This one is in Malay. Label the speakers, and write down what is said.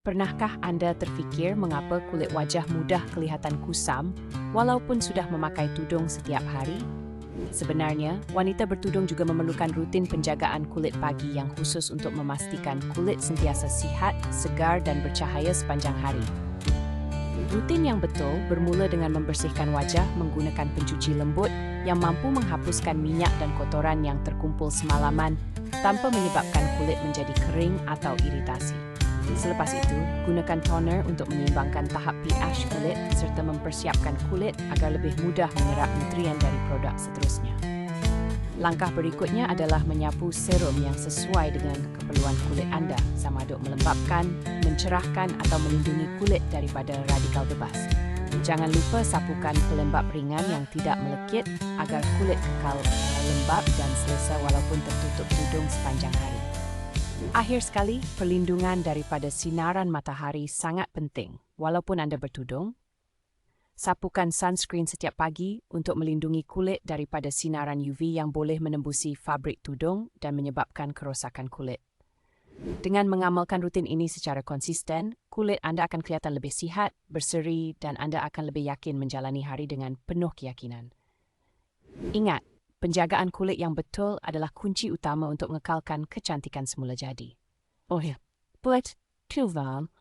Speaker 1: Pernahkah Anda terfikir mengapa kulit wajah mudah kelihatan kusam walaupun sudah memakai tudung setiap hari? Sebenarnya, wanita bertudung juga memerlukan rutin penjagaan kulit pagi yang khusus untuk memastikan kulit sentiasa sihat, segar dan bercahaya sepanjang hari. Rutin yang betul bermula dengan membersihkan wajah menggunakan pencuci lembut yang mampu menghapuskan minyak dan kotoran yang terkumpul semalaman tanpa menyebabkan kulit menjadi kering atau iritasi. Selepas itu, gunakan toner untuk menyeimbangkan tahap pH kulit serta mempersiapkan kulit agar lebih mudah menyerap nutrien dari produk seterusnya. Langkah berikutnya adalah menyapu serum yang sesuai dengan keperluan kulit anda, sama ada melembapkan, mencerahkan atau melindungi kulit daripada radikal bebas. Jangan lupa sapukan pelembap ringan yang tidak melekit agar kulit kekal lembap dan selesa walaupun tertutup tudung sepanjang hari. Akhir sekali, perlindungan daripada sinaran matahari sangat penting. Walaupun anda bertudung, sapukan sunscreen setiap pagi untuk melindungi kulit daripada sinaran UV yang boleh menembusi fabrik tudung dan menyebabkan kerosakan kulit. Dengan mengamalkan rutin ini secara konsisten, kulit anda akan kelihatan lebih sihat, berseri dan anda akan lebih yakin menjalani hari dengan penuh keyakinan. Ingat, penjagaan kulit yang betul adalah kunci utama untuk mengekalkan kecantikan semula jadi. Oh ya, buat Tuvan,